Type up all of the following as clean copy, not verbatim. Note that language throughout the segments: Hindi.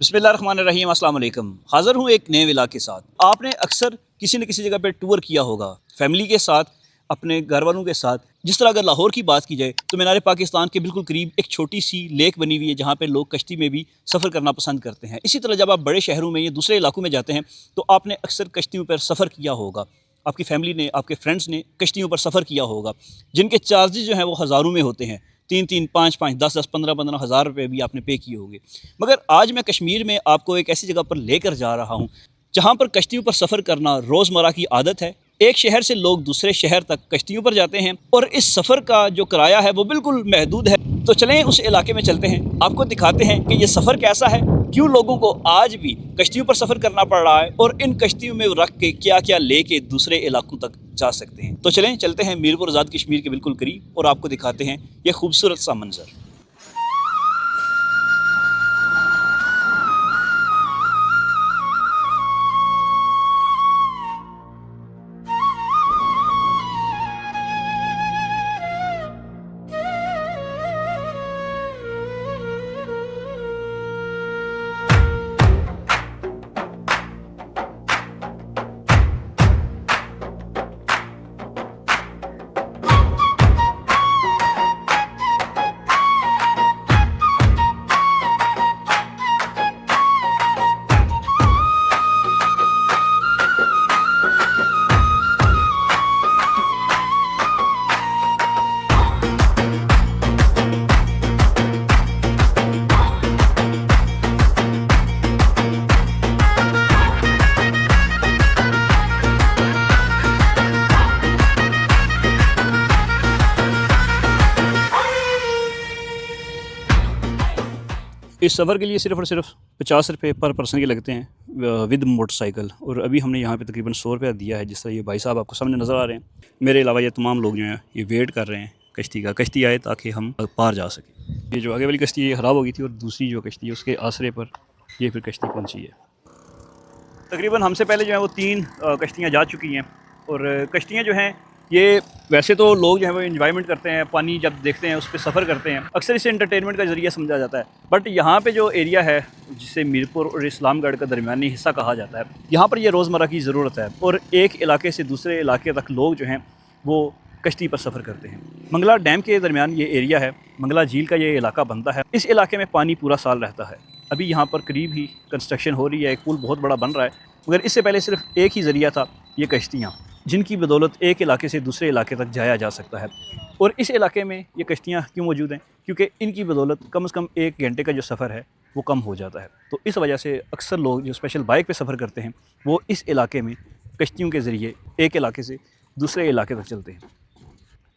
बिस्मिल्लाहिर्रहमानिर्रहीम, अस्सलाम वालेकुम। हाज़िर हूँ एक नए विला के साथ। आपने अक्सर किसी न किसी जगह पे टूर किया होगा, फैमिली के साथ, अपने घर वालों के साथ। जिस तरह अगर लाहौर की बात की जाए तो मीनार पाकिस्तान के बिल्कुल करीब एक छोटी सी लेक बनी हुई है जहाँ पे लोग कश्ती में भी सफ़र करना पसंद करते हैं। इसी तरह जब आप बड़े शहरों में या दूसरे इलाकों में जाते हैं तो आपने अक्सर कश्तियों पर सफ़र किया होगा, आपकी फ़ैमिली ने, आपके फ्रेंड्स ने कश्तियों पर सफ़र किया होगा, जिनके चार्जेस जो हैं वो हज़ारों में होते हैं। 3-3, 5-5, 10-10, 15-15 हज़ार रुपये भी आपने पे किए होंगे। मगर आज मैं कश्मीर में आपको एक ऐसी जगह पर लेकर जा रहा हूँ जहाँ पर कश्तियों पर सफ़र करना रोज़मर्रा की आदत है। एक शहर से लोग दूसरे शहर तक कश्तियों पर जाते हैं और इस सफ़र का जो किराया है वो बिल्कुल महदूद है। तो चलें उस इलाके में चलते हैं, आपको दिखाते हैं कि ये सफ़र कैसा है, क्यों लोगों को आज भी कश्तियों पर सफ़र करना पड़ रहा है और इन कश्तियों में रख के क्या क्या लेके दूसरे इलाकों तक जा सकते हैं। तो चलें चलते हैं मीरपुर आज़ाद कश्मीर के बिल्कुल करीब और आपको दिखाते हैं ये खूबसूरत सा मंज़र। इस सफ़र के लिए सिर्फ़ और सिर्फ 50 रुपये पर पर्सन के लगते हैं विद मोटरसाइकिल। और अभी हमने यहाँ पे तकरीबन 100 रुपया दिया है। जिस तरह ये भाई साहब आपको सामने नज़र आ रहे हैं, मेरे अलावा ये तमाम लोग जो हैं ये वेट कर रहे हैं कश्ती आए ताकि हम पार जा सकें। ये जो आगे वाली कश्ती ये ख़राब हो गई थी और दूसरी जो कश्ती है उसके आसरे पर ये फिर कश्ती पहुँची है। तकरीबन हमसे पहले जो है वो 3 कश्तियाँ जा चुकी हैं। और कश्तियाँ जो हैं ये वैसे तो लोग जो है वो एंजॉयमेंट करते हैं, पानी जब देखते हैं उस पर सफ़र करते हैं, अक्सर इसे एंटरटेनमेंट का ज़रिया समझा जाता है। बट यहाँ पे जो एरिया है जिसे मीरपुर और इस्लामगढ़ का दरमियानी हिस्सा कहा जाता है, यहाँ पर ये रोज़मर्रा की ज़रूरत है और एक इलाके से दूसरे इलाके तक लोग जो हैं वो कश्ती पर सफ़र करते हैं। मंगला डैम के दरमियान ये एरिया है, मंगला झील का ये इलाका बनता है। इस इलाके में पानी पूरा साल रहता है। अभी यहाँ पर करीब ही कंस्ट्रक्शन हो रही है, एक पुल बहुत बड़ा बन रहा है, मगर इससे पहले सिर्फ एक ही ज़रिया था, ये कश्तियाँ, जिनकी बदौलत एक इलाके से दूसरे इलाके तक जाया जा सकता है। और इस इलाके में ये कश्तियाँ क्यों मौजूद हैं? क्योंकि इनकी बदौलत कम से कम 1 घंटे का जो सफ़र है वो कम हो जाता है। तो इस वजह से अक्सर लोग जो स्पेशल बाइक पे सफ़र करते हैं वो इस इलाके में कश्तियों के ज़रिए एक इलाके से दूसरे इलाके तक चलते हैं।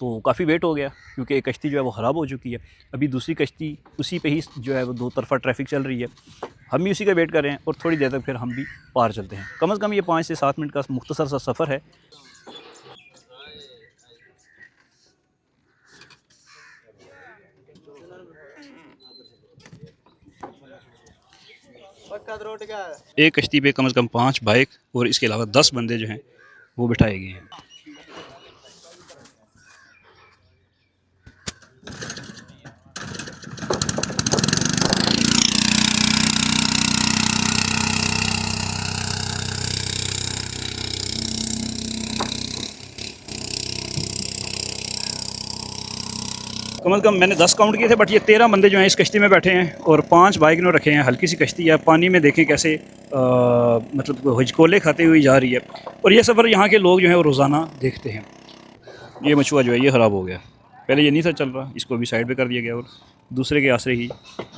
तो काफ़ी वेट हो गया क्योंकि एक कश्ती जो है वो ख़राब हो चुकी है। अभी दूसरी कश्ती उसी पे ही जो है वो 2 तरफ़ा ट्रैफिक चल रही है। हम भी उसी का वेट कर रहे हैं और थोड़ी देर तक फिर हम भी पार चलते हैं। कम से कम ये 5 से 7 मिनट का मुख्तसर सा सफ़र है। एक कश्ती पे कम से कम 5 बाइक और इसके अलावा 10 बंदे जो हैं वो बिठाए गए हैं। कम से कम मैंने 10 काउंट किए थे, बट ये 13 बंदे जो हैं इस कश्ती में बैठे हैं और 5 बाइक ने रखे हैं। हल्की सी कश्ती है, पानी में देखें कैसे मतलब हिचकोले खाते हुए जा रही है। और ये सफ़र यहाँ के लोग जो हैं वो रोज़ाना देखते हैं। ये मछुआ जो है ये ख़राब हो गया, पहले ये नहीं था चल रहा, इसको अभी साइड पे कर दिया गया और दूसरे के आसरे ही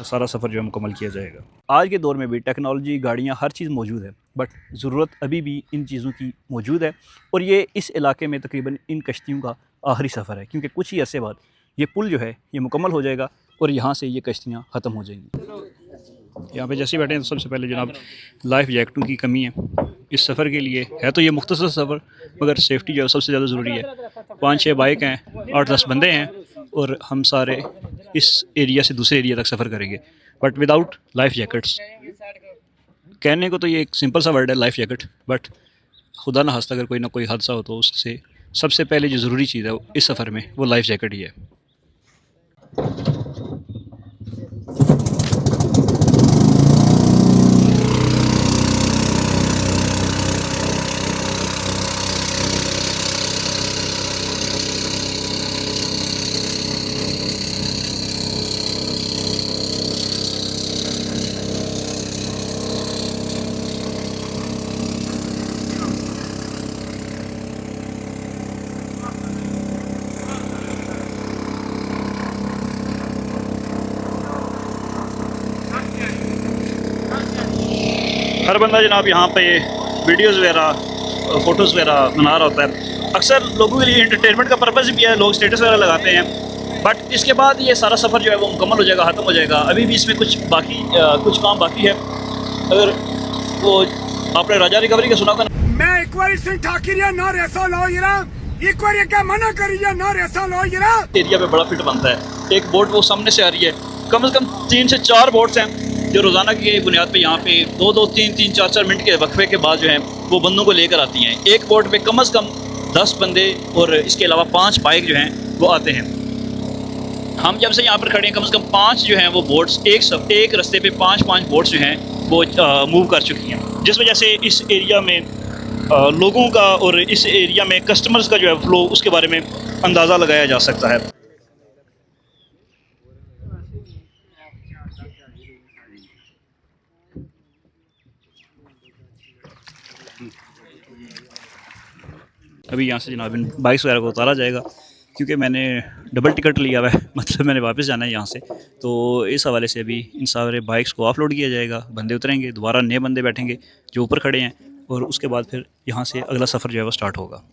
सारा सफ़र जो है मुकम्मल किया जाएगा। आज के दौर में भी टेक्नोलॉजी, गाड़ियाँ, हर चीज़ मौजूद है, बट ज़रूरत अभी भी इन चीज़ों की मौजूद है। और ये इस इलाके में तकरीबन इन कश्तियों का आखिरी सफ़र है, क्योंकि कुछ ही अरसे बाद ये पुल जो है ये मुकम्मल हो जाएगा और यहाँ से ये कश्तियाँ ख़त्म हो जाएंगी। यहाँ पे जैसे ही बैठे हैं तो सबसे पहले जनाब लाइफ जैकेटों की कमी है इस सफ़र के लिए। है तो ये मुख्तसर सफ़र, मगर सेफ्टी जो है सबसे ज़्यादा ज़रूरी है। 5-6 बाइक हैं, 8-10 बंदे हैं और हम सारे इस एरिया से दूसरे एरिया तक सफ़र करेंगे, बट विदाउट लाइफ जैकेट्स। कहने को तो ये एक सिंपल सा वर्ड है लाइफ जैकेट, बट खुदा न खास्ता अगर कोई ना कोई हादसा हो तो उससे सबसे पहले जो ज़रूरी चीज़ है इस सफ़र में वो लाइफ जैकेट ही है। हर बंदा जनाब यहाँ पे वीडियोज़ वगैरह फ़ोटोज़ वगैरह बना रहा होता है। अक्सर लोगों के लिए इंटरटेनमेंट का पर्पज़ भी है, लोग स्टेटस वगैरह लगाते हैं, बट इसके बाद ये सारा सफ़र जो है वो मुकम्मल हो जाएगा, ख़त्म हो जाएगा। अभी भी इसमें कुछ काम बाकी है। अगर वो आपने राजा रिकवरी का सुना होगा मैं एक बार इससे ठाकिरिया ना रेसा लो जरा, एक बार ये क्या मना करिए ना रेसा लो जरा। एरिया पे बड़ा फिट बनता है। एक बोट वो सामने से आ रही है, कम से कम 3 से 4 बोट्स हैं जो रोज़ाना की बुनियाद पे यहाँ पे 2-2, 3-3, 4-4 मिनट के वक्फे के बाद जो है वो बंदों को लेकर आती हैं। एक बोट पे कम से कम 10 बंदे और इसके अलावा 5 बाइक जो हैं वो आते हैं। हम जब से यहाँ पर खड़े हैं कम से कम 5 जो हैं वो बोट्स एक रास्ते पे 5-5 बोट्स जो हैं वो मूव कर चुकी हैं, जिस वजह से इस एरिया में लोगों का और इस एरिया में कस्टमर्स का जो है फ्लो उसके बारे में अंदाज़ा लगाया जा सकता है। अभी यहाँ से जनाब इन बाइक्स वगैरह को उतारा जाएगा, क्योंकि मैंने डबल टिकट लिया हुआ है, मतलब मैंने वापस जाना है यहाँ से, तो इस हवाले से अभी इन सारे बाइक्स को ऑफलोड किया जाएगा। बंदे उतरेंगे, दोबारा नए बंदे बैठेंगे जो ऊपर खड़े हैं, और उसके बाद फिर यहाँ से अगला सफ़र जो है वो स्टार्ट होगा।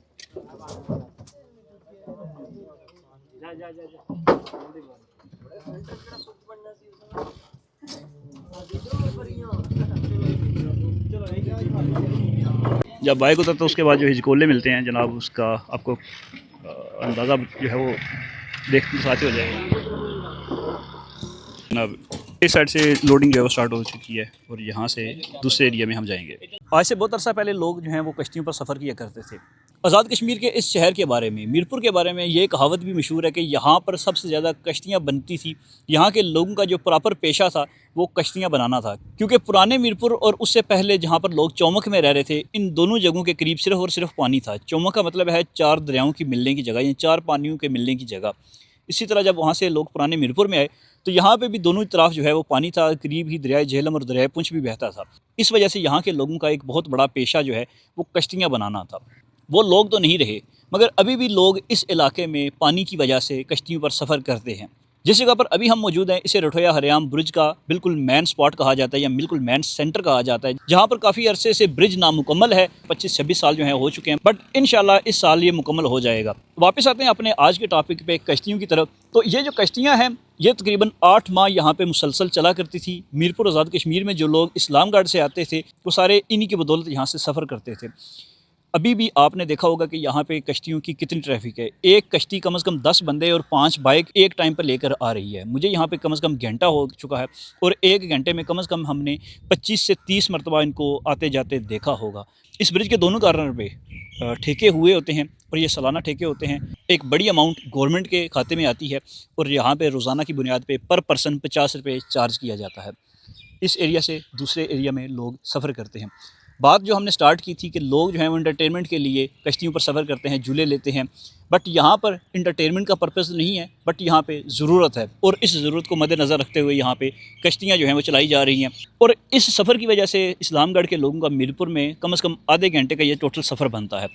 जब बाइक उतरता तो उसके बाद जो हिजकोले मिलते हैं जनाब, उसका आपको अंदाज़ा जो है वो देखने के साथ ही हो जाएगा। जनाब इस साइड से लोडिंग जो है वो स्टार्ट हो चुकी है और यहाँ से दूसरे एरिया में हम जाएंगे। आज से बहुत अरसा पहले लोग जो हैं वो कश्तियों पर सफ़र किया करते थे। आज़ाद कश्मीर के इस शहर के बारे में, मीरपुर के बारे में ये कहावत भी मशहूर है कि यहाँ पर सबसे ज़्यादा कश्तियाँ बनती थी। यहाँ के लोगों का जो प्रॉपर पेशा था वो कश्तियाँ बनाना था, क्योंकि पुराने मीरपुर और उससे पहले जहाँ पर लोग चौमक में रह रहे थे, इन दोनों जगहों के करीब सिर्फ और सिर्फ पानी था। चौमक का मतलब है 4 दरियाओं की मिलने की जगह, या 4 पानियों के मिलने की जगह। इसी तरह जब वहाँ से लोग पुराने मीरपुर में आए तो यहाँ पे भी दोनों तरफ जो है वो पानी था, करीब ही दरियाए झेलम और दरियाए पुंछ भी बहता था। इस वजह से यहाँ के लोगों का एक बहुत बड़ा पेशा जो है वो कश्तियाँ बनाना था। वो लोग तो नहीं रहे, मगर अभी भी लोग इस इलाके में पानी की वजह से कश्तियों पर सफ़र करते हैं। जिस जगह पर अभी हम मौजूद हैं इसे रठोया हरियाम ब्रिज का बिल्कुल मेन स्पॉट कहा जाता है, या बिल्कुल मेन सेंटर कहा जाता है, जहाँ पर काफ़ी अरसे से ब्रिज नामुकम्मल है। 25-26 साल जो हैं हो चुके हैं, बट इंशाल्लाह इस साल ये मुकम्मल हो जाएगा। वापस आते हैं अपने आज के टॉपिक पे, कश्तियों की तरफ। तो ये जो कश्तियाँ हैं ये तकरीबन 8 माह यहाँ पे मुसलसल चला करती थी। मीरपुर आज़ाद कश्मीर में जो लोग इस्लामगढ़ से आते थे वो सारे इन्हीं की बदौलत यहाँ से सफ़र करते थे। अभी भी आपने देखा होगा कि यहाँ पे कश्तियों की कितनी ट्रैफिक है। एक कश्ती कम से कम 10 बंदे और 5 बाइक एक टाइम पर लेकर आ रही है। मुझे यहाँ पे कम से कम घंटा हो चुका है और 1 घंटे में कम से कम हमने 25 से 30 मरतबा इनको आते जाते देखा होगा। इस ब्रिज के दोनों कॉर्नर पे ठेके हुए होते हैं और ये सालाना ठेके होते हैं। एक बड़ी अमाउंट गवर्नमेंट के खाते में आती है और यहाँ पर रोज़ाना की बुनियाद पर पर पर्सन 50 रुपये चार्ज किया जाता है। इस एरिया से दूसरे एरिया में लोग सफ़र करते हैं। बात जो हमने स्टार्ट की थी कि लोग जो हैं वो एंटरटेनमेंट के लिए कश्तियों पर सफ़र करते हैं, झूले लेते हैं, बट यहाँ पर एंटरटेनमेंट का पर्पज़ नहीं है, बट यहाँ पे ज़रूरत है और इस ज़रूरत को मद्देनज़र रखते हुए यहाँ पे कश्तियाँ जो हैं वो चलाई जा रही हैं। और इस सफ़र की वजह से इस्लामगढ़ के लोगों का मीरपुर में कम से कम आधे घंटे का ये टोटल सफ़र बनता है।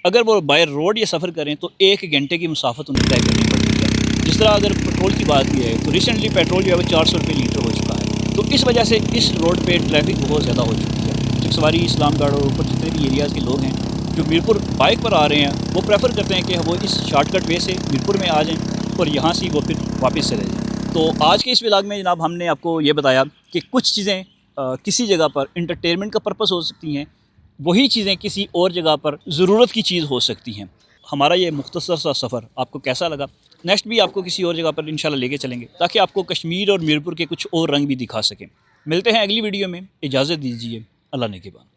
अगर वो बाय रोड ये सफ़र करें तो 1 घंटे की मुसाफत उन्हें तय करनी पड़ती है। जिस तरह अगर पेट्रोल की बात की है तो रिसेंटली पेट्रोल जो है वो 400 रुपये लीटर हो चुका है। तो इस वजह से इस रोड पर ट्रैफिक बहुत ज़्यादा हो चुकी है। सवारी इस्लामगढ़ और ऊपर जितने भी एरियाज़ के लोग हैं जो मीरपुर बाइक पर आ रहे हैं वो प्रेफर करते हैं कि वो इस शॉर्टकट वे से मीरपुर में आ जाएं और यहाँ से वो फिर वापस चले जाएं। तो आज के इस व्लॉग में जनाब हमने आपको ये बताया कि कुछ चीज़ें किसी जगह पर इंटरटेनमेंट का पर्पस हो सकती हैं, वही चीज़ें किसी और जगह पर ज़रूरत की चीज़ हो सकती हैं। हमारा ये मुख्तसर सा सफ़र आपको कैसा लगा? नेक्स्ट भी आपको किसी और जगह पर इंशाल्लाह लेके चलेंगे ताकि आपको कश्मीर और मीरपुर के कुछ और रंग भी दिखा सकें। मिलते हैं अगली वीडियो में, इजाज़त दीजिए, अल्लाह ने के बाद।